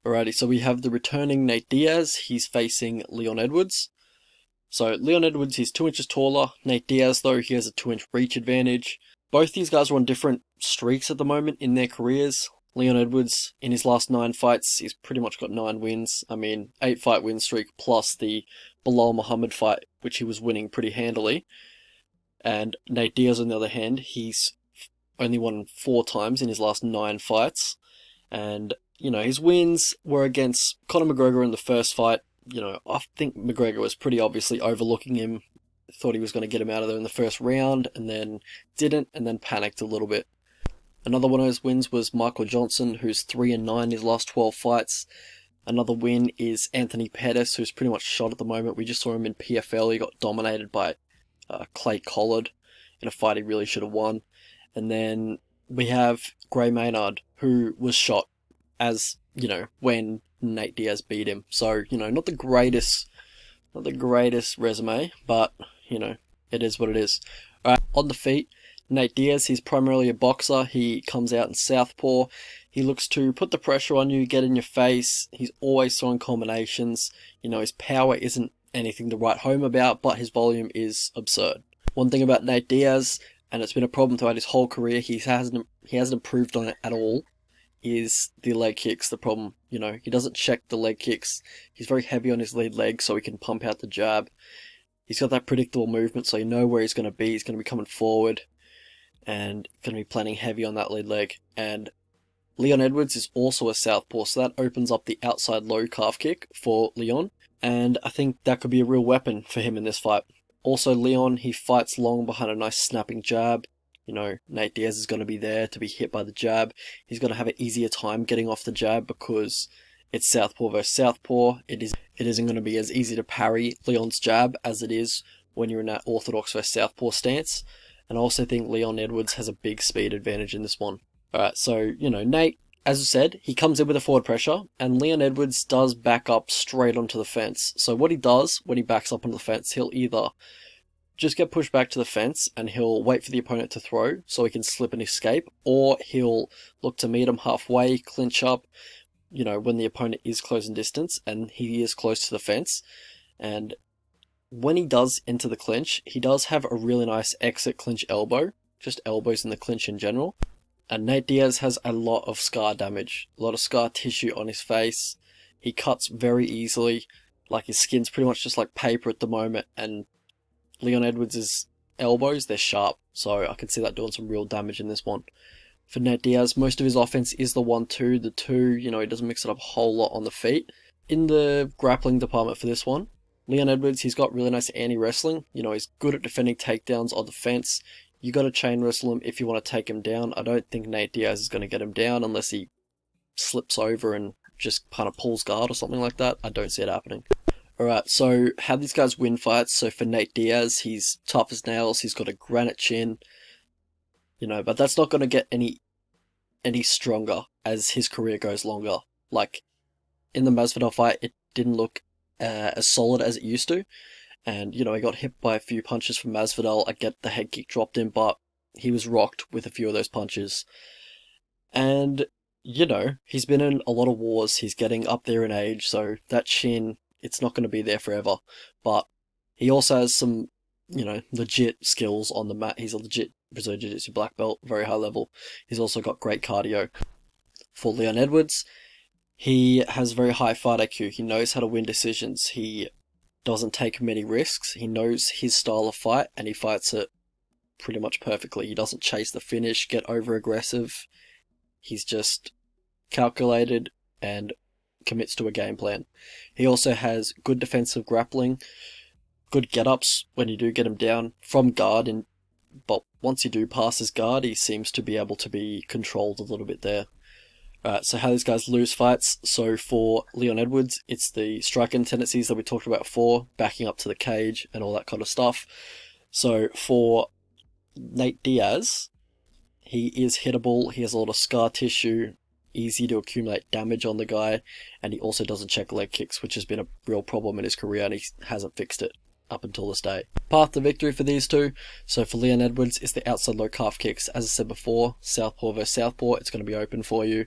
Alrighty, so we have the returning Nate Diaz. He's facing Leon Edwards. So Leon Edwards, he's 2 inches taller. Nate Diaz, though, he has a 2-inch reach advantage. Both these guys are on different streaks at the moment in their careers. Leon Edwards, in his last 9 fights, he's pretty much got 9 wins. I mean, 8-fight win streak plus the Bilal Muhammad fight, which he was winning pretty handily. And Nate Diaz, on the other hand, he's only won 4 times in his last 9 fights. And, his wins were against Conor McGregor in the first fight. I think McGregor was pretty obviously overlooking him. Thought he was going to get him out of there in the first round, and then didn't, and then panicked a little bit. Another one of his wins was Michael Johnson, who's 3-9 in his last 12 fights. Another win is Anthony Pettis, who's pretty much shot at the moment. We just saw him in PFL. He got dominated by Clay Collard in a fight he really should have won. And then we have Gray Maynard, who was shot as, when Nate Diaz beat him. So, not the greatest resume, but, it is what it is. Alright, on the feet, Nate Diaz, he's primarily a boxer. He comes out in southpaw. He looks to put the pressure on you, get in your face. He's always throwing combinations. His power isn't anything to write home about, but his volume is absurd. One thing about Nate Diaz, and it's been a problem throughout his whole career, he hasn't improved on it at all, is the leg kicks the problem. He doesn't check the leg kicks. He's very heavy on his lead leg so he can pump out the jab. He's got that predictable movement, so you know where he's going to be. He's going to be coming forward and going to be planning heavy on that lead leg. And Leon Edwards is also a southpaw, so that opens up the outside low calf kick for Leon. And I think that could be a real weapon for him in this fight. Also, Leon, he fights long behind a nice snapping jab. Nate Diaz is going to be there to be hit by the jab. He's going to have an easier time getting off the jab because it's southpaw versus southpaw. It isn't going to be as easy to parry Leon's jab as it is when you're in that orthodox versus southpaw stance. And I also think Leon Edwards has a big speed advantage in this one. Alright, so, Nate, as I said, he comes in with a forward pressure, and Leon Edwards does back up straight onto the fence. So what he does when he backs up onto the fence, he'll either just get pushed back to the fence and he'll wait for the opponent to throw so he can slip and escape, or he'll look to meet him halfway, clinch up, when the opponent is close in distance and he is close to the fence. And when he does enter the clinch, he does have a really nice exit clinch elbow, just elbows in the clinch in general. And Nate Diaz has a lot of scar damage, a lot of scar tissue on his face. He cuts very easily, like his skin's pretty much just like paper at the moment, and Leon Edwards' elbows, they're sharp, so I can see that doing some real damage in this one. For Nate Diaz, most of his offense is the 1-2, the 2, he doesn't mix it up a whole lot on the feet. In the grappling department for this one, Leon Edwards, he's got really nice anti-wrestling, he's good at defending takedowns on the fence. You got to chain wrestle him if you want to take him down. I don't think Nate Diaz is going to get him down unless he slips over and just kind of pulls guard or something like that. I don't see it happening. Alright, so how these guys win fights. So for Nate Diaz, he's tough as nails. He's got a granite chin. But that's not going to get any stronger as his career goes longer. Like, in the Masvidal fight, it didn't look as solid as it used to. And, he got hit by a few punches from Masvidal. I get the head kick dropped in, but he was rocked with a few of those punches. And, he's been in a lot of wars. He's getting up there in age, so that chin, it's not going to be there forever. But he also has some, legit skills on the mat. He's a legit Brazilian Jiu-Jitsu black belt, very high level. He's also got great cardio. For Leon Edwards, he has very high fight IQ. He knows how to win decisions. He doesn't take many risks. He knows his style of fight, and he fights it pretty much perfectly. He doesn't chase the finish, get over aggressive. He's just calculated and commits to a game plan. He also has good defensive grappling, good get-ups when you do get him down from guard, but once you do pass his guard, he seems to be able to be controlled a little bit there. So how these guys lose fights. So for Leon Edwards, it's the striking tendencies that we talked about before, backing up to the cage and all that kind of stuff. So for Nate Diaz, he is hittable, he has a lot of scar tissue, easy to accumulate damage on the guy, and he also doesn't check leg kicks, which has been a real problem in his career, and he hasn't fixed it up until this day. Path to victory for these two. So for Leon Edwards, it's the outside low calf kicks. As I said before, southpaw versus southpaw, it's going to be open for you.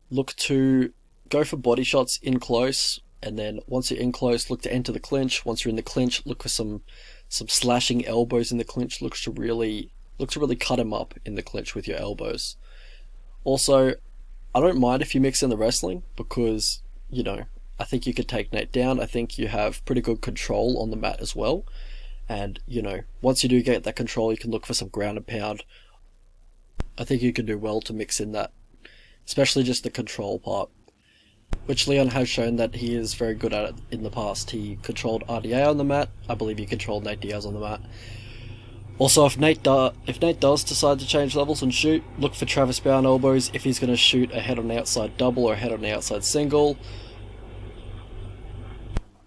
Look to go for body shots in close, and then once you're in close, look to enter the clinch. Once you're in the clinch, look for some slashing elbows in the clinch. Look to really cut him up in the clinch with your elbows. Also, I don't mind if you mix in the wrestling because, I think you could take Nate down. I think you have pretty good control on the mat as well. And, once you do get that control, you can look for some ground and pound. I think you can do well to mix in that, especially just the control part, which Leon has shown that he is very good at it in the past. He controlled RDA on the mat. I believe he controlled Nate Diaz on the mat. Also, if Nate does decide to change levels and shoot, look for Travis Bound elbows if he's going to shoot a head on the outside double or a head on the outside single.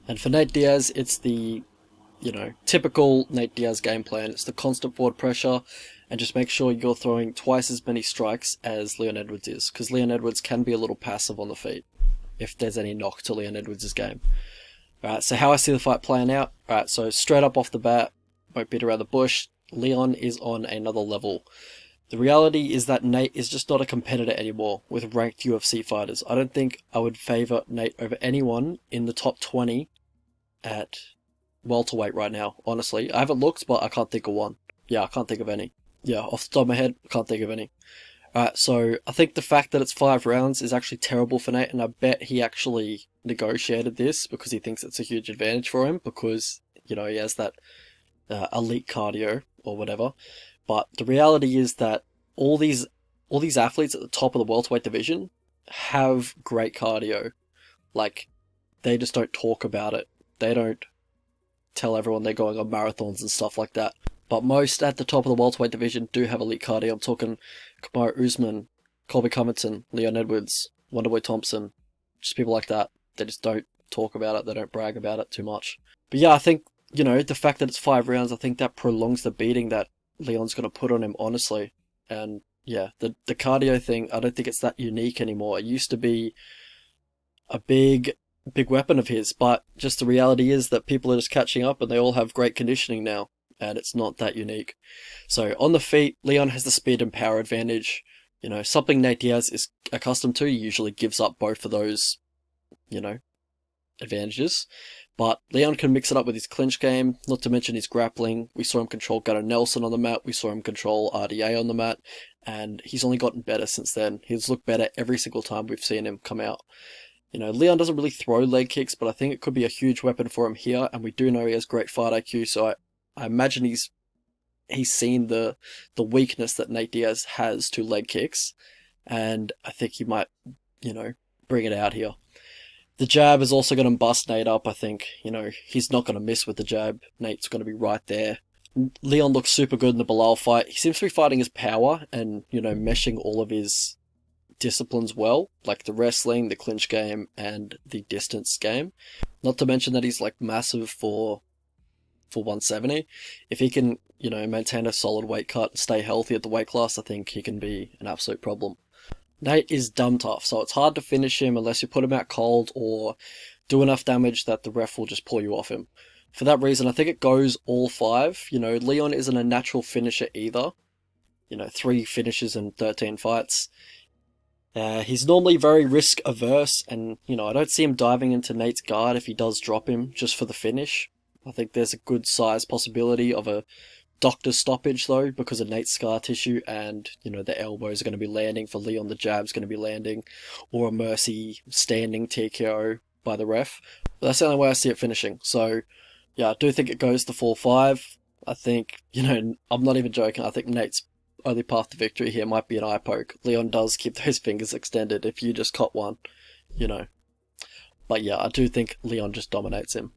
And for Nate Diaz, it's the typical Nate Diaz game plan. It's the constant forward pressure, and just make sure you're throwing twice as many strikes as Leon Edwards is, because Leon Edwards can be a little passive on the feet, if there's any knock to Leon Edwards' game. Alright, so how I see the fight playing out. Alright, so straight up off the bat, won't beat around the bush, Leon is on another level. The reality is that Nate is just not a competitor anymore with ranked UFC fighters. I don't think I would favour Nate over anyone in the top 20 at welterweight right now, honestly. I haven't looked, but I can't think of one. Yeah, I can't think of any. Yeah, off the top of my head, I can't think of any. Alright, so I think the fact that it's 5 rounds is actually terrible for Nate, and I bet he actually negotiated this because he thinks it's a huge advantage for him because, he has that elite cardio or whatever. But the reality is that all these athletes at the top of the welterweight division have great cardio. Like, they just don't talk about it. They don't tell everyone they're going on marathons and stuff like that. But most at the top of the welterweight division do have elite cardio. I'm talking Kamaru Usman, Colby Covington, Leon Edwards, Wonderboy Thompson, just people like that. They just don't talk about it. They don't brag about it too much. But yeah, I think, the fact that it's 5 rounds, I think that prolongs the beating that Leon's going to put on him, honestly. And yeah, the cardio thing, I don't think it's that unique anymore. It used to be a big weapon of his, but just the reality is that people are just catching up and they all have great conditioning now, and it's not that unique. So on the feet, Leon has the speed and power advantage. Something Nate Diaz is accustomed to. He usually gives up both of those, advantages. But Leon can mix it up with his clinch game, not to mention his grappling. We saw him control Gunnar Nelson on the mat, we saw him control RDA on the mat, and he's only gotten better since then. He's looked better every single time we've seen him come out. Leon doesn't really throw leg kicks, but I think it could be a huge weapon for him here, and we do know he has great fight IQ, so I imagine he's seen the weakness that Nate Diaz has to leg kicks, and I think he might, bring it out here. The jab is also going to bust Nate up, I think. He's not going to miss with the jab. Nate's going to be right there. Leon looks super good in the Bilal fight. He seems to be fighting his power and, meshing all of his disciplines well, like the wrestling, the clinch game, and the distance game. Not to mention that he's massive for 170. If he can, maintain a solid weight cut and stay healthy at the weight class, I think he can be an absolute problem. Nate is dumb tough, so it's hard to finish him unless you put him out cold or do enough damage that the ref will just pull you off him. For that reason, I think it goes all 5. Leon isn't a natural finisher either. 3 finishes in 13 fights. He's normally very risk averse, and I don't see him diving into Nate's guard if he does drop him just for the finish. I think there's a good size possibility of a doctor's stoppage though, because of Nate's scar tissue, and the elbows are going to be landing for Leon, the jab's going to be landing, or a mercy standing TKO by the ref. But that's the only way I see it finishing. So yeah, I do think it goes to 4-5. I think, I'm not even joking, I think Nate's only path to victory here might be an eye poke. Leon does keep those fingers extended if you just caught one, But yeah, I do think Leon just dominates him.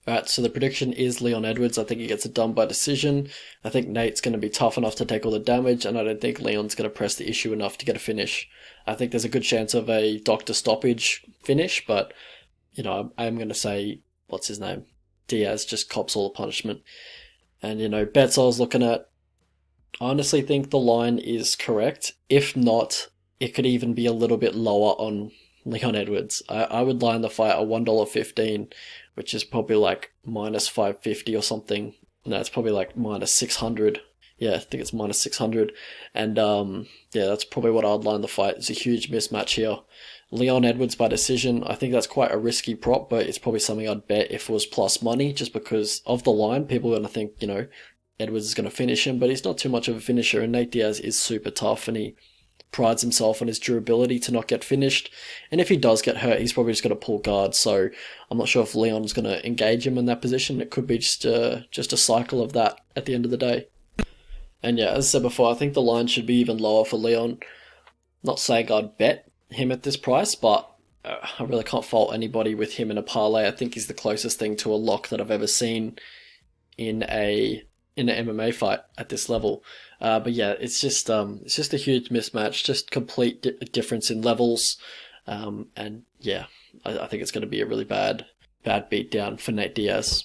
Alright, so the prediction is Leon Edwards. I think he gets it done by decision. I think Nate's going to be tough enough to take all the damage, and I don't think Leon's going to press the issue enough to get a finish. I think there's a good chance of a doctor stoppage finish, but, I'm going to say, what's his name? Diaz just cops all the punishment. And, bets I was looking at, I honestly think the line is correct. If not, it could even be a little bit lower on Leon Edwards. I would line the fight at $1.15, which is probably minus 550 or something. No, it's probably minus 600. Yeah, I think it's minus 600. And yeah, that's probably what I'd line the fight. It's a huge mismatch here. Leon Edwards by decision, I think that's quite a risky prop, but it's probably something I'd bet if it was plus money, just because of the line. People are going to think, Edwards is going to finish him, but he's not too much of a finisher, and Nate Diaz is super tough, and he prides himself on his durability to not get finished. And if he does get hurt, he's probably just going to pull guard. So I'm not sure if Leon's going to engage him in that position. It could be just a cycle of that at the end of the day. And yeah, as I said before, I think the line should be even lower for Leon. Not saying I'd bet him at this price, but I really can't fault anybody with him in a parlay. I think he's the closest thing to a lock that I've ever seen in an MMA fight at this level. But yeah, it's just a huge mismatch, just complete difference in levels, and yeah, I think it's going to be a really bad beatdown for Nate Diaz.